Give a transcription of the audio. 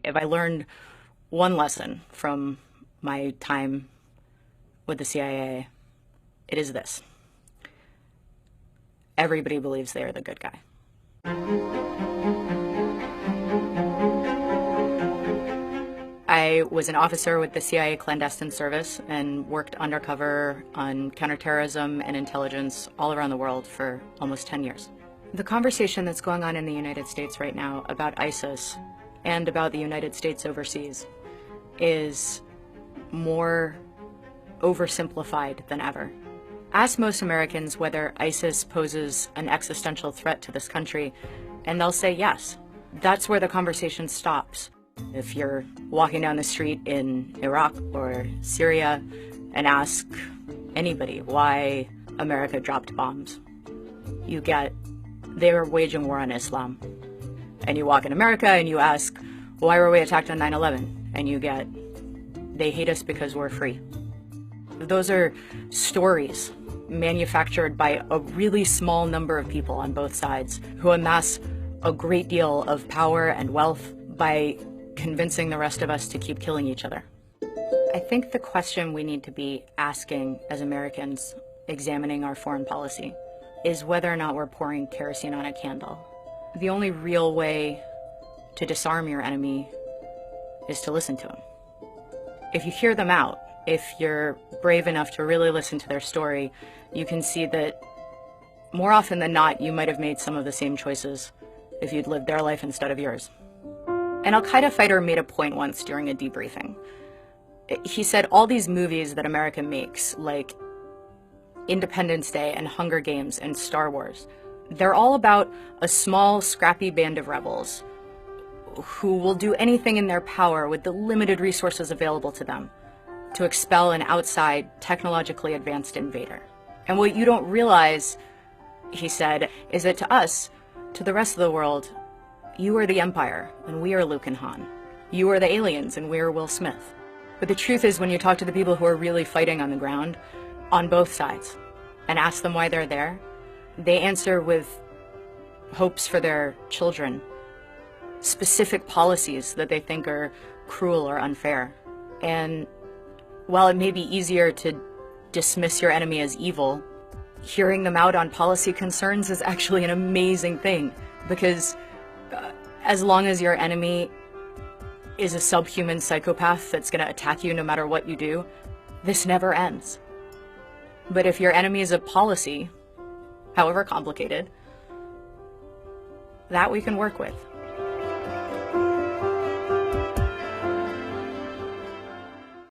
If I learned one lesson from my time with the CIA, it is this: everybody believes they are the good guy. I was an officer with the CIA clandestine service and worked undercover on counterterrorism and intelligence all around the world for almost 10 years. The conversation that's going on in the United States right now about ISIS and about the United States overseas is more oversimplified than ever. Ask most Americans whether ISIS poses an existential threat to this country, and they'll say yes. That's where the conversation stops. If you're walking down the street in Iraq or Syria and ask anybody why America dropped bombs, you get, they're waging war on Islam. And you walk in America and you ask, why were we attacked on 9/11? And you get, they hate us because we're free. Those are stories manufactured by a really small number of people on both sides who amass a great deal of power and wealth by convincing the rest of us to keep killing each other. I think the question we need to be asking as Americans examining our foreign policy is whether or not we're pouring kerosene on a candle. The only real way to disarm your enemy is to listen to them. If you hear them out, if you're brave enough to really listen to their story, you can see that more often than not, you might have made some of the same choices if you'd lived their life instead of yours. An Al-Qaeda fighter made a point once during a debriefing. He said all these movies that America makes, like Independence Day and Hunger Games and Star Wars, they're all about a small, scrappy band of rebels who will do anything in their power with the limited resources available to them to expel an outside, technologically advanced invader. And what you don't realize, he said, is that to us, to the rest of the world, you are the Empire, and we are Luke and Han. You are the aliens, and we are Will Smith. But the truth is, when you talk to the people who are really fighting on the ground, on both sides, and ask them why they're there, they answer with hopes for their children, specific policies that they think are cruel or unfair. And while it may be easier to dismiss your enemy as evil, hearing them out on policy concerns is actually an amazing thing, because as long as your enemy is a subhuman psychopath that's going to attack you no matter what you do, this never ends. But if your enemy is a policy, however complicated, that we can work with.